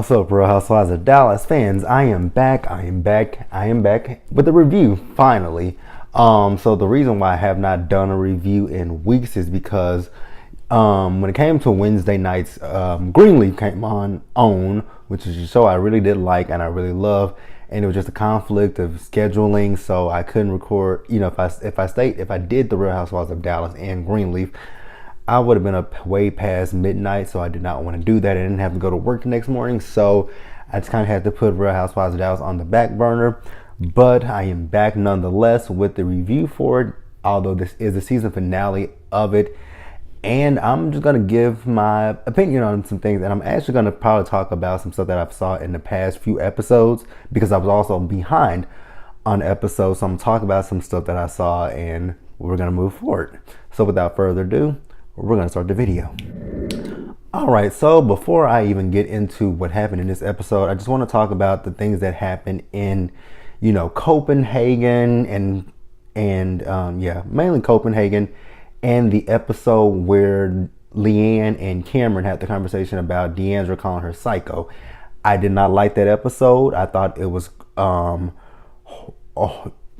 What's up, Real Housewives of Dallas fans? I am back with a review, finally. So the reason why I have not done a review in weeks is because when it came to Wednesday nights, Greenleaf came on, which is a show I really did like and I really love, and it was just a conflict of scheduling, so I couldn't record. If I did the Real Housewives of Dallas and Greenleaf, I would have been up way past midnight, so I did not want to do that. I didn't have to go to work the next morning, so I just kind of had to put Real Housewives of Dallas on the back burner. But I am back nonetheless with the review for it, although this is the season finale of it. And I'm just going to give my opinion on some things, and I'm actually going to probably talk about some stuff that I've saw in the past few episodes, because I was also behind on episodes, so I'm talking about some stuff that I saw, and we're going to move forward. So without further ado, we're going to start the video. Alright, so before I even get into what happened in this episode, I just want to talk about the things that happened in, Copenhagen and mainly Copenhagen, and the episode where Leanne and Cameron had the conversation about D'Andra calling her psycho. I did not like that episode. I thought it was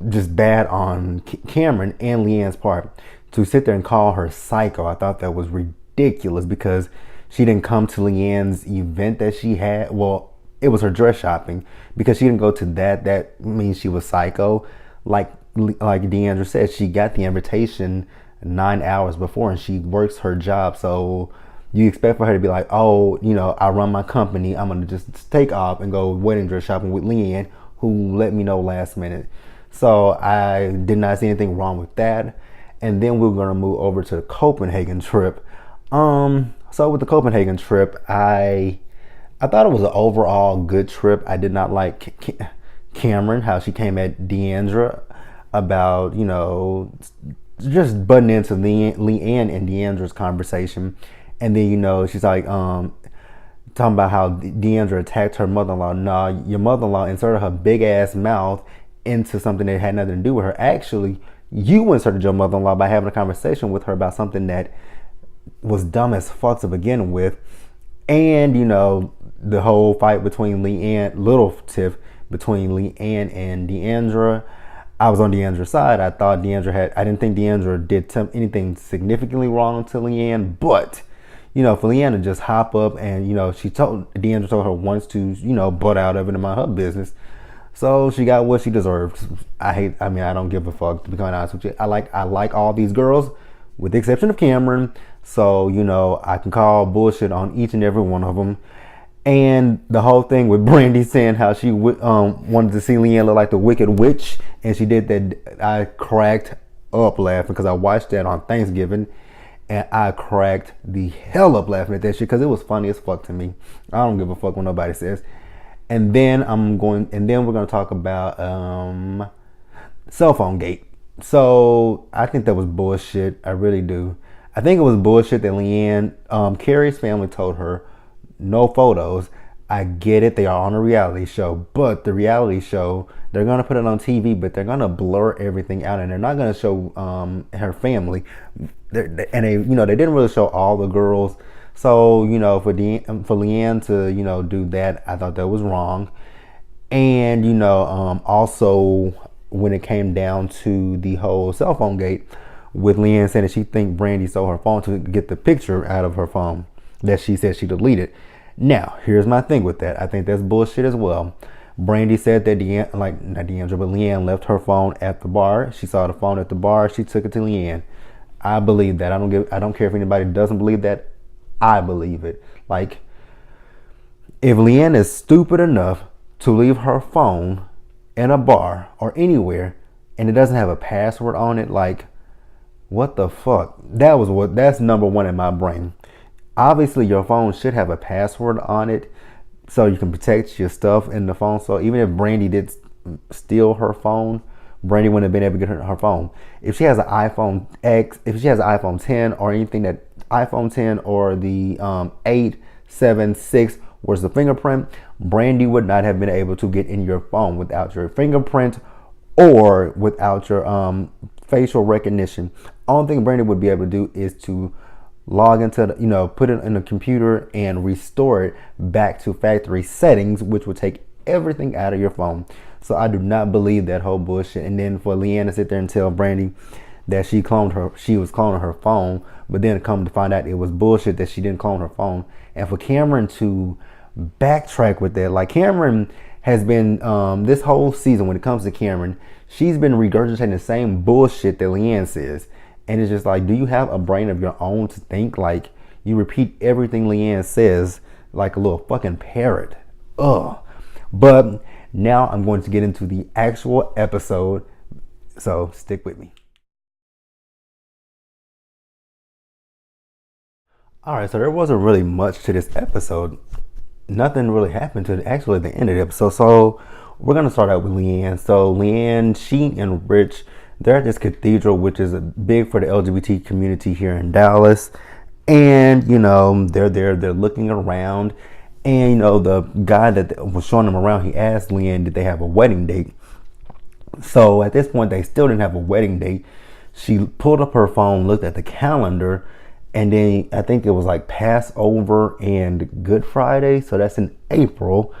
just bad on Cameron and Leanne's part to sit there and call her psycho. I thought that was ridiculous because she didn't come to Leanne's event that she had. Well, it was her dress shopping. Because she didn't go to that means she was psycho. Like D'Andra said, she got the invitation 9 hours before and she works her job. So you expect for her to be like, oh, I run my company, I'm going to just take off and go wedding dress shopping with Leanne, who let me know last minute. So I did not see anything wrong with that. And then we're going to move over to the Copenhagen trip. So with the Copenhagen trip, I thought it was an overall good trip. I did not like Cameron, how she came at D'Andra about, just butting into Leanne and D'Andra's conversation. And then, she's like, talking about how D'Andra attacked her mother-in-law. Nah, your mother-in-law inserted her big ass mouth into something that had nothing to do with her. Actually, you inserted your mother-in-law by having a conversation with her about something that was dumb as fuck to begin with. And, the whole fight between little tiff between Leanne and D'Andra. I was on D'Andra's side. I didn't think D'Andra did anything significantly wrong to Leanne, but, for Leanne to just hop up and, D'Andra told her once to, butt out of it and mind her business. So she got what she deserved. I don't give a fuck, to be quite honest with you. I like all these girls, with the exception of Cameron. So, I can call bullshit on each and every one of them. And the whole thing with Brandy saying how she wanted to see Leanne look like the Wicked Witch, and she did that, I cracked up laughing because I watched that on Thanksgiving, and I cracked the hell up laughing at that shit because it was funny as fuck to me. I don't give a fuck what nobody says. And then we're going to talk about cell phone gate. So I think that was bullshit. I really do. I think it was bullshit that Leanne, Carrie's family told her no photos. I get it. They are on a reality show, but the reality show, they're going to put it on TV, but they're going to blur everything out, and they're not going to show her family. They didn't really show all the girls. So, for Leanne to, do that, I thought that was wrong. And, also when it came down to the whole cell phone gate, with Leanne saying that she think Brandy stole her phone to get the picture out of her phone that she said she deleted. Now, here's my thing with that. I think that's bullshit as well. Brandy said that Leanne left her phone at the bar. She saw the phone at the bar. She took it to Leanne. I believe that. I don't care if anybody doesn't believe that. I believe it. Like, if Leanne is stupid enough to leave her phone in a bar or anywhere and it doesn't have a password on it, like, what the fuck? That's number one in my brain. Obviously, your phone should have a password on it so you can protect your stuff in the phone. So even if Brandy did steal her phone, Brandy wouldn't have been able to get her phone. If she has an iPhone X, if she has an iPhone 10 or anything, that iPhone 10 or the 8, 7, 6 was the fingerprint, Brandy would not have been able to get in your phone without your fingerprint or without your facial recognition. Only thing Brandy would be able to do is to log into the, put it in the computer and restore it back to factory settings, which will take everything out of your phone. So I do not believe that whole bullshit. And then for Leanne to sit there and tell Brandy that she was cloning her phone, but then come to find out it was bullshit that she didn't clone her phone. And for Cameron to backtrack with that, like Cameron has been this whole season, when it comes to Cameron, she's been regurgitating the same bullshit that Leanne says. And it's just like, do you have a brain of your own to think? Like, you repeat everything Leanne says like a little fucking parrot. Ugh. But now I'm going to get into the actual episode, so stick with me. Alright, so there wasn't really much to this episode. Nothing really happened to actually the end of the episode. So we're gonna start out with Leanne. So Leanne, she and Rich, they're at this cathedral, which is big for the LGBT community here in Dallas. And they're there, they're looking around, and the guy that was showing them around, he asked Leanne, did they have a wedding date? So at this point, they still didn't have a wedding date. She pulled up her phone, looked at the calendar, and then I think it was like Passover and Good Friday. So that's in April.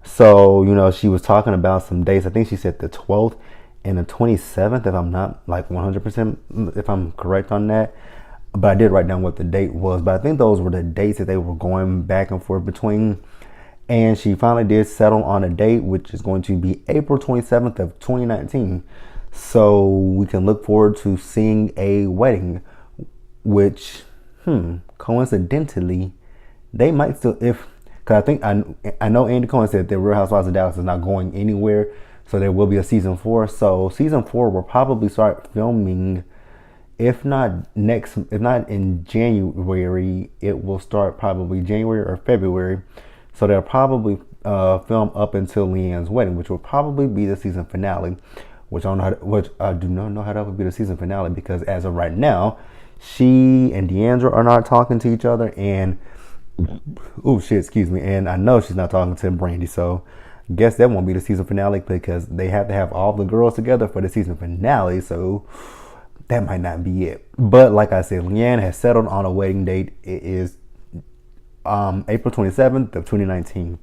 So, she was talking about some dates. I think she said the 12th and the 27th, if I'm not like 100%, if I'm correct on that. But I did write down what the date was. But I think those were the dates that they were going back and forth between. And she finally did settle on a date, which is going to be April 27th of 2019. So we can look forward to seeing a wedding, which, coincidentally, they might still, because I think, I know Andy Cohen said that Real Housewives of Dallas is not going anywhere. So there will be a season 4. So season 4 will probably start filming, if not in January, it will start probably January or February. So they'll probably film up until Leanne's wedding, which will probably be the season finale. Which I do not know how that would be the season finale, because as of right now, she and Deandra are not talking to each other, and and I know she's not talking to Brandy. So I guess that won't be the season finale, because they have to have all the girls together for the season finale. So that might not be it. But like I said, Leanne has settled on a wedding date. It is April 27th of 2019.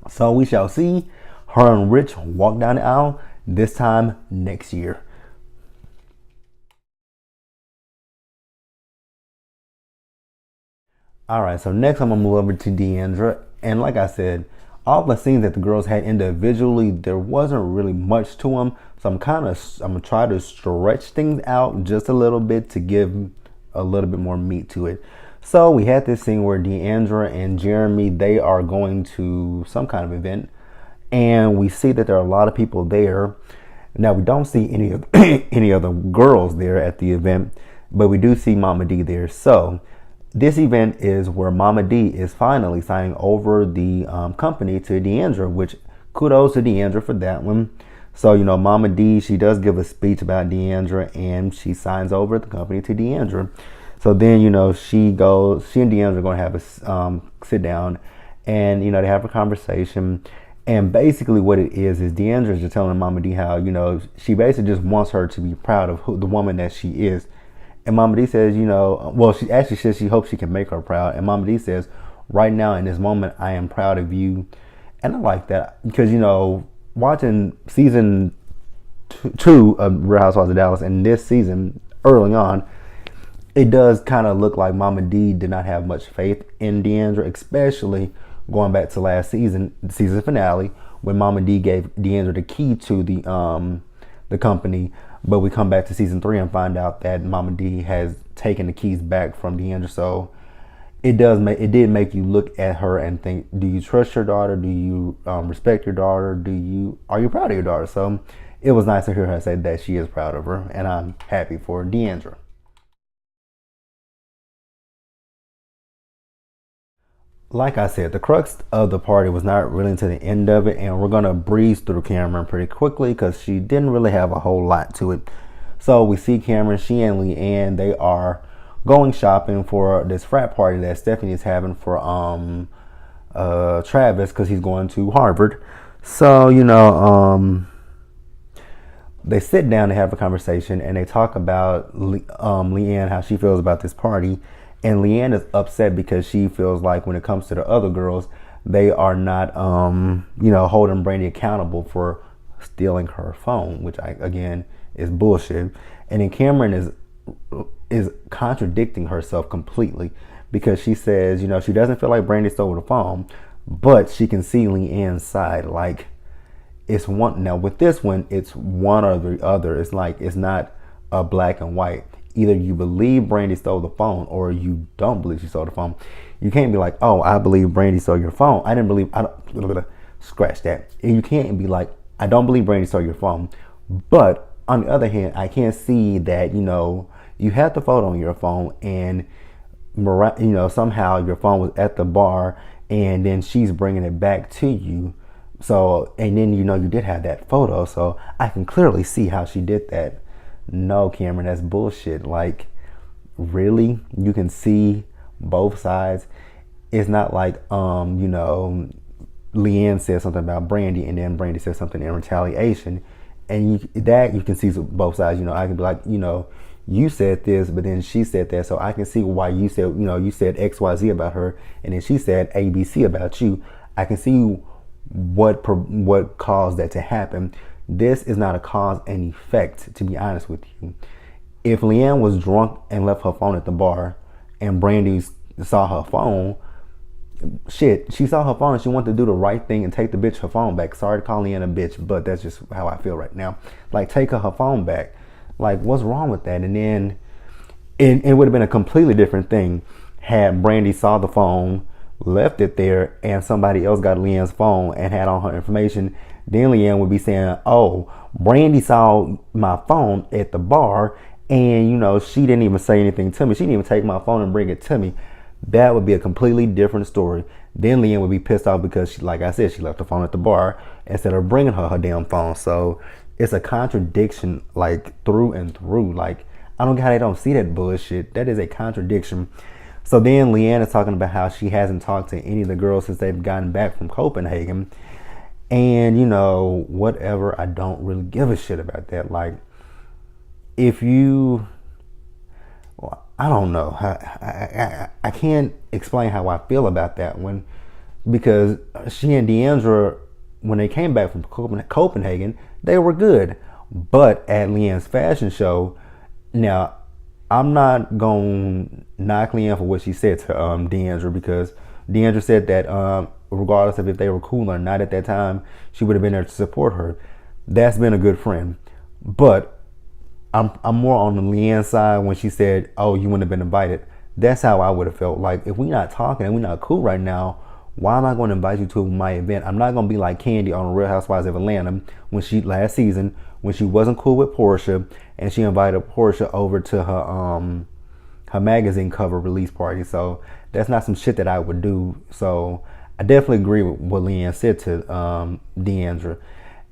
So we shall see her and Rich walk down the aisle this time next year. Alright, so next I'm going to move over to Deandra. And like I said, all the scenes that the girls had individually, there wasn't really much to them. So I'm going to try to stretch things out just a little bit to give a little bit more meat to it. So we had this scene where Deandra and Jeremy, they are going to some kind of event, and we see that there are a lot of people there. Now we don't see any of any of the girls there at the event, but we do see Mama D there. So this event is where Mama D is finally signing over the company to Deandra, which kudos to Deandra for that one. So, Mama D, she does give a speech about Deandra, and she signs over the company to Deandra. So then, she and Deandra are going to have a sit down, and, they have a conversation. And basically what it is Deandra is just telling Mama D how, she basically just wants her to be proud of the woman that she is. And Mama D says, she actually says she hopes she can make her proud. And Mama D says, right now in this moment, I am proud of you. And I like that because, watching season 2 of Real Housewives of Dallas and this season early on, it does kind of look like Mama D did not have much faith in Deandra, especially going back to last season, the season finale, when Mama D gave Deandra the key to the company. But we come back to season 3 and find out that Mama D has taken the keys back from Deandra. So it did make you look at her and think, do you trust your daughter? Do you respect your daughter? Are you proud of your daughter? So it was nice to hear her say that she is proud of her, and I'm happy for Deandra. Like I said, the crux of the party was not really to the end of it, and we're gonna breeze through Cameron pretty quickly because she didn't really have a whole lot to it. So we see Cameron, she and Leanne, they are going shopping for this frat party that Stephanie is having for Travis, because he's going to Harvard. So they sit down to have a conversation, and they talk about Leanne, how she feels about this party. And Leanne is upset because she feels like when it comes to the other girls, they are not, holding Brandy accountable for stealing her phone, which again is bullshit. And then Cameron is contradicting herself completely because she says, she doesn't feel like Brandy stole the phone, but she can see Leanne's side. Like, it's one. Now with this one, it's one or the other. It's like, it's not a black and white. Either you believe Brandy stole the phone or you don't believe she stole the phone. You can't be like, oh, I believe Brandy stole your phone. I didn't believe, I don't, scratch that. And you can't be like, I don't believe Brandy stole your phone. But on the other hand, I can't see that, you had the photo on your phone and, somehow your phone was at the bar and then she's bringing it back to you. So, and then, you did have that photo. So I can clearly see how she did that. No, Cameron, that's bullshit. Like, really? You can see both sides. It's not like, Leanne said something about Brandy and then Brandy said something in retaliation. And you can see both sides. I can be like, you said this, but then she said that. So I can see why you said, you said XYZ about her. And then she said ABC about you. I can see what caused that to happen. This is not a cause and effect, to be honest with you. If Leanne was drunk and left her phone at the bar and Brandy saw her phone, shit, she saw her phone and she wanted to do the right thing and take the bitch her phone back. Sorry to call Leanne a bitch, but that's just how I feel right now. Like, take her phone back. Like, what's wrong with that? And then it would have been a completely different thing had Brandy saw the phone, left it there, and somebody else got Leanne's phone and had all her information. Then Leanne would be saying, oh, Brandy saw my phone at the bar and, she didn't even say anything to me. She didn't even take my phone and bring it to me. That would be a completely different story. Then Leanne would be pissed off because, like I said, she left the phone at the bar instead of bringing her damn phone. So it's a contradiction, like, through and through. Like, I don't get how they don't see that bullshit. That is a contradiction. So then Leanne is talking about how she hasn't talked to any of the girls since they've gotten back from Copenhagen. And, whatever, I don't really give a shit about that. Like, if you, well, I don't know. I can't explain how I feel about that one. Because she and Deandra, when they came back from Copenhagen, they were good. But at Leanne's fashion show, now, I'm not going to knock Leanne for what she said to Deandra, because Deandra said that regardless of if they were cool or not at that time, she would have been there to support her. That's been a good friend. But I'm more on the Leanne side when she said, oh, you wouldn't have been invited. That's how I would have felt. Like, if we're not talking and we're not cool right now, why am I going to invite you to my event? I'm not going to be like Candy on Real Housewives of Atlanta last season when she wasn't cool with Portia and she invited Portia over to her magazine cover release party. So that's not some shit that I would do. So I definitely agree with what Leanne said to Deandra.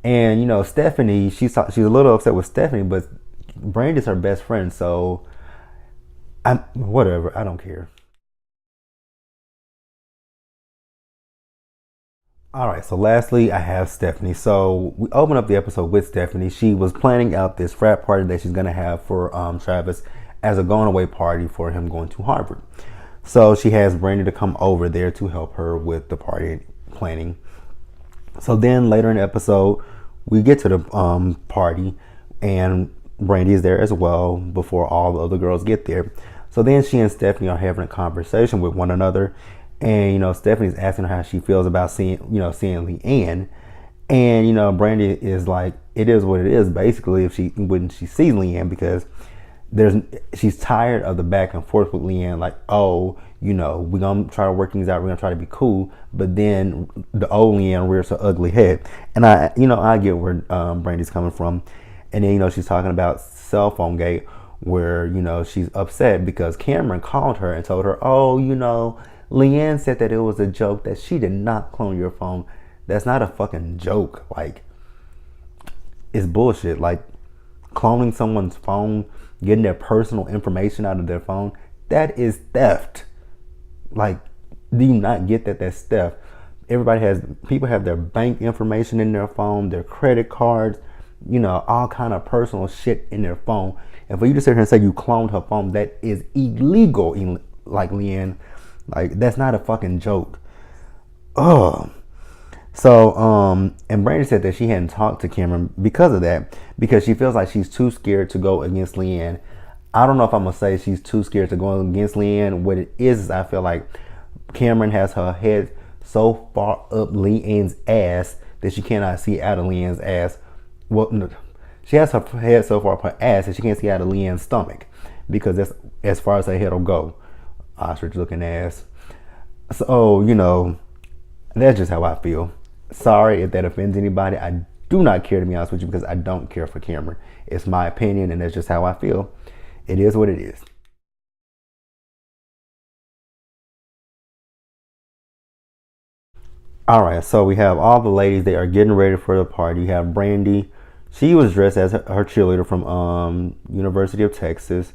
And Stephanie, she's a little upset with Stephanie, but Brandy's her best friend, so whatever, I don't care. All right, so lastly, I have Stephanie. So we open up the episode with Stephanie. She was planning out this frat party that she's gonna have for Travis as a going away party for him going to Harvard. So she has Brandy to come over there to help her with the party planning. So then later in the episode, we get to the party and Brandy is there as well before all the other girls get there. So then she and Stephanie are having a conversation with one another. And, Stephanie's asking her how she feels about seeing Leanne. And, Brandy is like, it is what it is, basically, when she sees Leanne, because she's tired of the back and forth with Leanne. Like, oh, we're going to try to work things out. We're going to try to be cool. But then the old Leanne rears her ugly head. And I get where Brandy's coming from. And then, she's talking about cell phone gate where, she's upset because Cameron called her and told her, oh, Leanne said that it was a joke, that she did not clone your phone. That's not a fucking joke. Like, it's bullshit. Like, cloning someone's phone, getting their personal information out of their phone, that is theft. Like, do you not get that that's theft? People have their bank information in their phone, their credit cards, all kind of personal shit in their phone. And for you to sit here and say you cloned her phone, that is illegal. like Leanne. Like, that's not a fucking joke. Ugh. So, and Brandy said that she hadn't talked to Cameron because of that, because she feels like she's too scared to go against Leanne. I don't know if I'm gonna say she's too scared to go against Leanne. What it is I feel like Cameron has her head so far up Leanne's ass that she cannot see out of Leanne's ass. Well, no, she has her head so far up her ass that she can't see out of Leanne's stomach, because that's as far as her head will go. Ostrich looking ass. So, that's just how I feel. Sorry if that offends anybody. I do not care, to be honest with you, because I don't care for Cameron. It's my opinion, and that's just how I feel. It is what it is. All right, so we have all the ladies. They are getting ready for the party. You have Brandy. She was dressed as her cheerleader from University of Texas,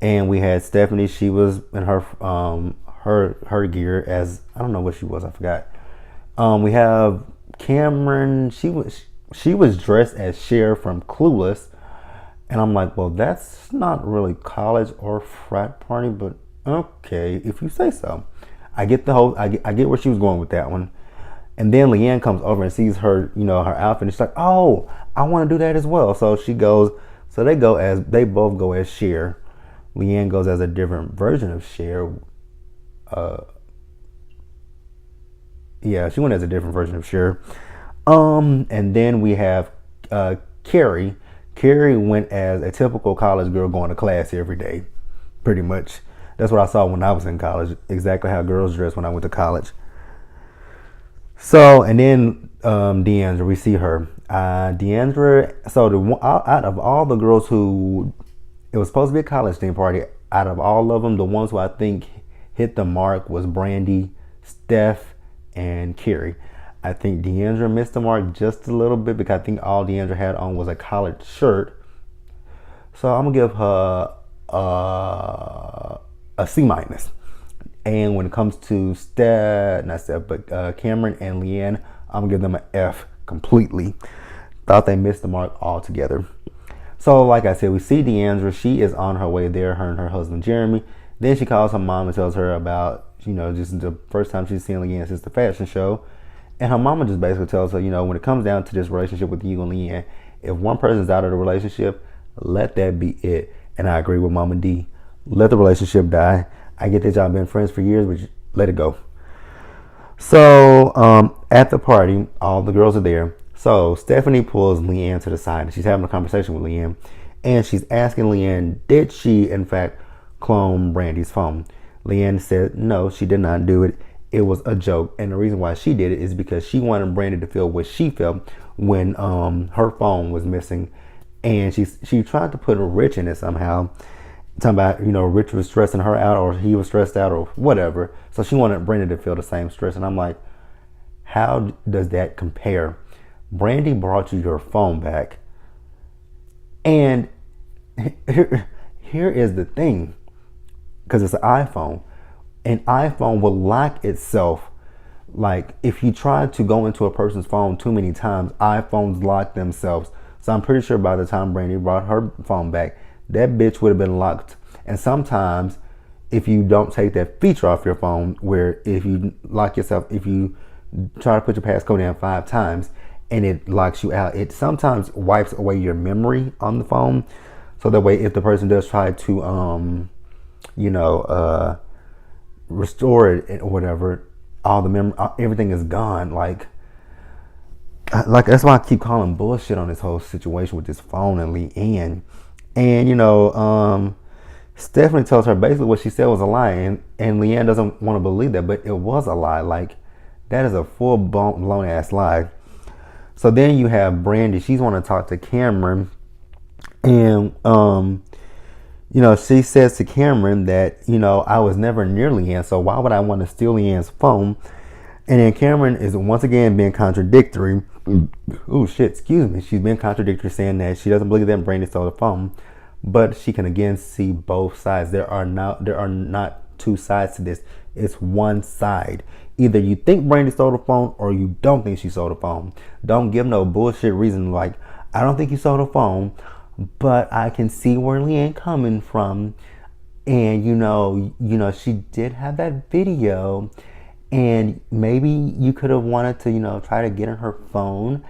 and we had Stephanie. She was in her gear as, I don't know what she was. I forgot. We have Cameron. She was dressed as Cher from Clueless, and I'm like, well, that's not really college or frat party, but okay, if you say so. I get the whole. I get where she was going with that one. And then Leanne comes over and sees her, her outfit, and she's like, "Oh, I want to do that as well." So she goes. So they both go as Cher. Leanne goes as a different version of Cher. Uh, yeah, she went as a different version of Cher. And then we have Carrie. Carrie went as a typical college girl going to class every day, pretty much. That's what I saw when I was in college. Exactly how girls dress when I went to college. So, and then Deandra, we see her. Deandra, so out of all the girls who, it was supposed to be a college theme party, out of all of them, the ones who I think hit the mark was Brandy, Steph, and Carrie. I think Deandra missed the mark just a little bit, because I think all Deandra had on was a collared shirt. So I'm going to give her a C minus. And when it comes to Cameron and Leanne, I'm gonna give them an F completely. Thought they missed the mark altogether. So, like I said, we see Deandra. She is on her way there, her and her husband Jeremy. Then she calls her mom and tells her about, just the first time she's seen Leanne since the fashion show. And her mama just basically tells her, when it comes down to this relationship with you and Leanne, if one person's out of the relationship, let that be it. And I agree with Mama D. Let the relationship die. I get that y'all been friends for years, but let it go. So at the party, all the girls are there. So Stephanie pulls Leanne to the side, and she's having a conversation with Leanne, and she's asking Leanne, did she in fact clone Brandy's phone? Leanne said no, she did not do it. It was a joke, and the reason why she did it is because she wanted Brandy to feel what she felt when her phone was missing, and she tried to put a Rich in it somehow. Talking about, Rich was stressing her out, or he was stressed out, or whatever. So she wanted Brandy to feel the same stress. And I'm like, how does that compare? Brandy brought you your phone back. And here is the thing, because it's an iPhone. An iPhone will lock itself. Like, if you try to go into a person's phone too many times, iPhones lock themselves. So I'm pretty sure by the time Brandy brought her phone back, that bitch would have been locked. And sometimes, if you don't take that feature off your phone, where if you lock yourself, if you try to put your passcode in 5 times and it locks you out, it sometimes wipes away your memory on the phone. So that way, if the person does try to, restore it or whatever, all the memory, everything is gone. Like that's why I keep calling bullshit on this whole situation with this phone and Leanne. And Stephanie tells her basically what she said was a lie, and Leanne doesn't want to believe that, but it was a lie. Like, that is a full blown ass lie. So then you have Brandy. She's want to talk to Cameron, and she says to Cameron that I was never near Leanne, so why would I want to steal Leanne's phone? And then Cameron is once again being contradictory. Oh shit, excuse me. She's been contradictory, saying that she doesn't believe that Brandy stole the phone, but she can again see both sides. There are not two sides to this. It's one side. Either you think Brandy stole the phone, or you don't think she stole the phone. Don't give no bullshit reason like, I don't think you stole the phone, but I can see where Leanne coming from. And she did have that video, and maybe you could have wanted to, try to get in her phone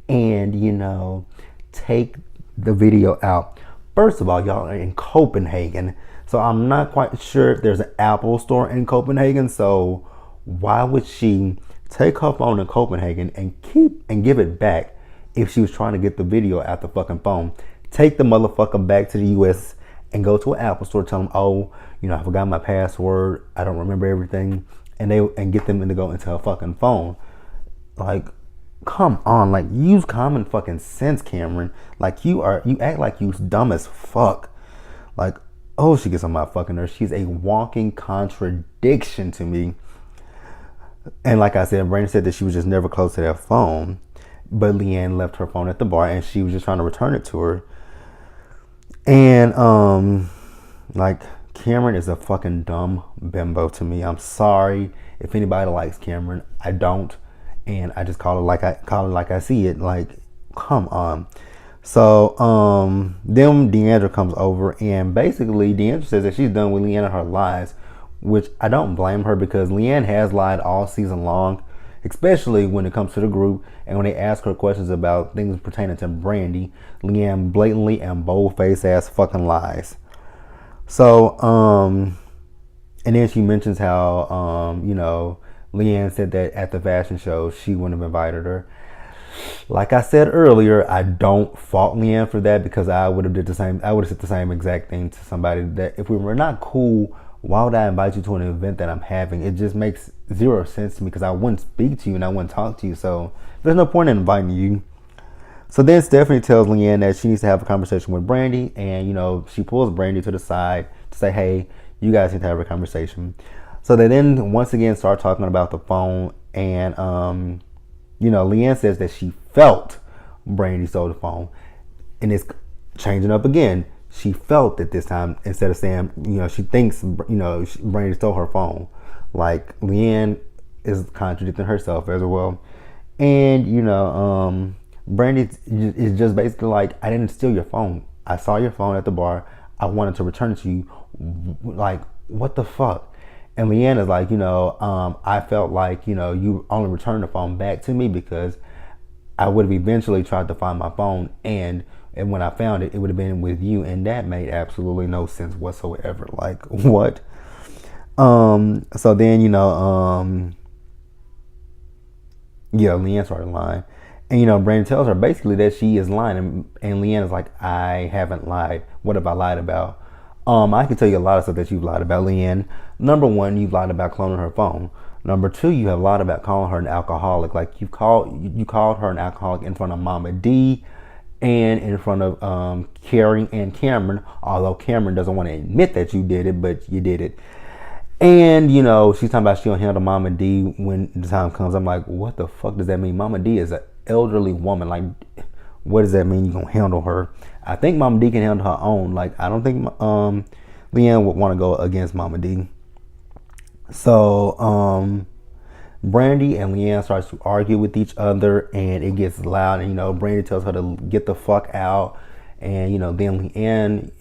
and, take the video out. First of all, y'all are in Copenhagen, so I'm not quite sure if there's an Apple store in Copenhagen. So why would she take her phone in Copenhagen and give it back if she was trying to get the video out the fucking phone? Take the motherfucker back to the US and go to an Apple store, tell them, oh, I forgot my password, I don't remember everything, and get them to go into her fucking phone. Like, come on, like, use common fucking sense, Cameron. Like, you act like you dumb as fuck. Like, oh, she gets on my fucking nerves. She's a walking contradiction to me. And like I said, Brandon said that she was just never close to that phone. But Leanne left her phone at the bar and she was just trying to return it to her. And like, Cameron is a fucking dumb bimbo to me. I'm sorry if anybody likes Cameron. I don't. And I just call it like I see it. Like, come on. So then Deandra comes over, and basically Deandra says that she's done with Leanne and her lies, which I don't blame her, because Leanne has lied all season long, especially when it comes to the group and when they ask her questions about things pertaining to Brandy. Leanne blatantly and bold-faced ass fucking lies. So and then she mentions how Leanne said that at the fashion show she wouldn't have invited her. Like I said earlier, I don't fault Leanne for that, because I would have did the same. I would have said the same exact thing to somebody, that if we were not cool, why would I invite you to an event that I'm having? It just makes zero sense to me, because I wouldn't speak to you and I wouldn't talk to you. So there's no point in inviting you. So then Stephanie tells Leanne that she needs to have a conversation with Brandy, and she pulls Brandy to the side to say, hey, you guys need to have a conversation. So they then once again start talking about the phone, and Leanne says that she felt Brandy stole the phone, and it's changing up again. She felt it this time, instead of saying, she thinks, Brandy stole her phone. Like, Leanne is contradicting herself as well. And, Brandy is just basically like, I didn't steal your phone. I saw your phone at the bar. I wanted to return it to you. Like, what the fuck? And Leanne is like, I felt like, you only returned the phone back to me because I would have eventually tried to find my phone, and when I found it, it would have been with you, and that made absolutely no sense whatsoever. Like, what? So then, Leanne started lying. And, Brandon tells her basically that she is lying, and Leanne is like, I haven't lied. What have I lied about? I can tell you a lot of stuff that you've lied about, Leanne. Number one, you've lied about cloning her phone. Number two, you have lied about calling her an alcoholic. Like, you called her an alcoholic in front of Mama D and in front of Carrie and Cameron, although Cameron doesn't want to admit that you did it, but you did it. And, she's talking about she'll handle Mama D when the time comes. I'm like, what the fuck does that mean? Mama D is an elderly woman. Like, what does that mean you're going to handle her? I think Mama D can handle her own. Like, I don't think Leanne would want to go against Mama D. So, Brandy and Leanne starts to argue with each other, and it gets loud, and, Brandy tells her to get the fuck out. And, then Leanne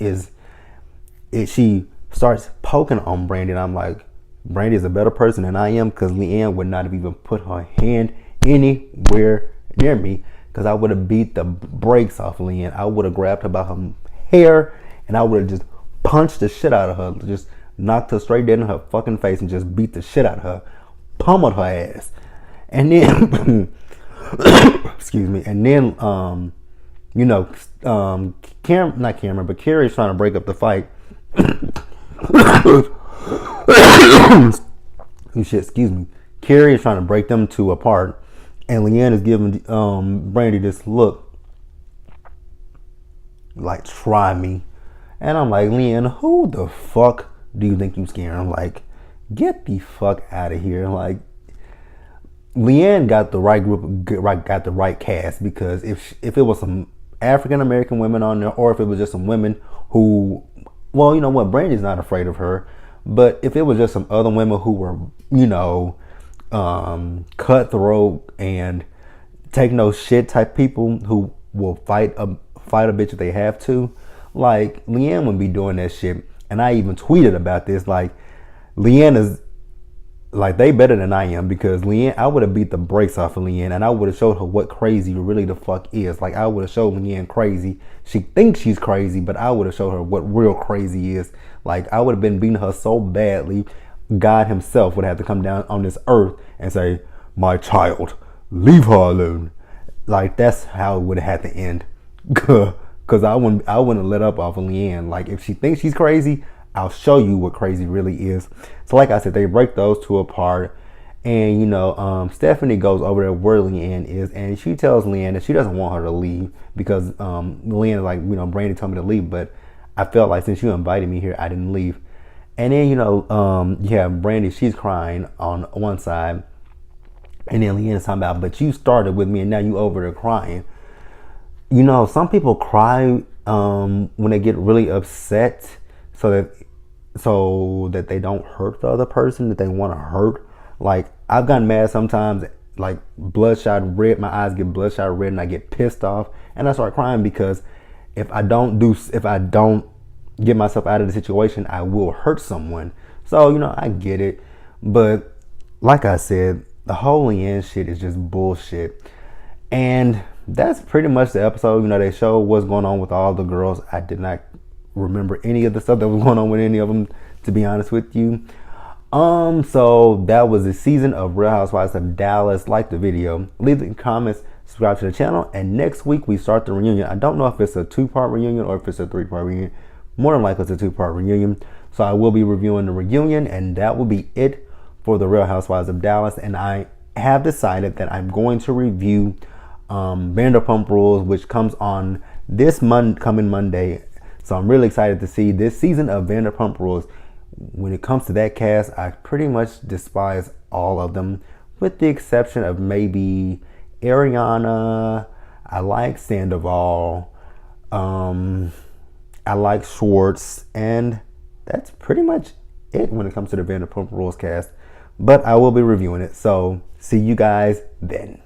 she starts poking on Brandy, and I'm like, Brandy is a better person than I am, because Leanne would not have even put her hand anywhere near me, because I would have beat the brakes off Leanne. I would have grabbed her by her hair, and I would have just punched the shit out of her, just knocked her straight dead in her fucking face and just beat the shit out of her, pummeled her ass. And then excuse me, and then not Cameron, but Carrie's trying to break up the fight. Excuse me. Carrie is trying to break them two apart, and Leanne is giving Brandy this look like, try me. And I'm like, Leanne, who the fuck do you think you scaring? Like, get the fuck out of here. Like, Leanne got the right group, got the right cast, because if it was some African American women on there, or if it was just some women who, well, you know what, Brandy's not afraid of her, but if it was just some other women who were, cutthroat and take no shit type people who will fight a bitch if they have to, like, Leanne wouldn't be doing that shit. And I even tweeted about this. Like, Leanne is like, they better than I am, because Leanne, I would have beat the brakes off of Leanne, and I would have showed her what crazy really the fuck is. Like, I would have showed Leanne crazy. She thinks she's crazy, but I would have showed her what real crazy is. Like, I would have been beating her so badly, God himself would have to come down on this earth and say, "My child, leave her alone." Like, that's how it would have had to end. Cause I wouldn't let up off of Leanne. Like, if she thinks she's crazy, I'll show you what crazy really is. So like I said, they break those two apart. And Stephanie goes over there where Leanne is, and she tells Leanne that she doesn't want her to leave, because Leanne is like, Brandy told me to leave, but I felt like since you invited me here, I didn't leave. And then you have Brandy, she's crying on one side, and then Leanne's talking about, but you started with me and now you over there crying. Some people cry when they get really upset, so that they don't hurt the other person that they want to hurt. Like, I've gotten mad sometimes, like bloodshot red. My eyes get bloodshot red, and I get pissed off, and I start crying, because if I don't get myself out of the situation, I will hurt someone. So I get it, but like I said, the whole Leanne shit is just bullshit. And that's pretty much the episode. They show what's going on with all the girls. I did not remember any of the stuff that was going on with any of them, to be honest with you. So that was the season of Real Housewives of Dallas. Like the video, leave the comments, subscribe to the channel, and next week we start the reunion. I don't know if it's a 2-part reunion or if it's a 3-part reunion. More than likely it's a 2-part reunion. So I will be reviewing the reunion, and that will be it for the Real Housewives of Dallas. And I have decided that I'm going to review Vanderpump Rules, which comes on this coming Monday. So I'm really excited to see this season of Vanderpump Rules. When it comes to that cast, I pretty much despise all of them, with the exception of maybe Ariana. I like Sandoval. I like Schwartz, and that's pretty much it when it comes to the Vanderpump Rules cast. But I will be reviewing it, so see you guys then.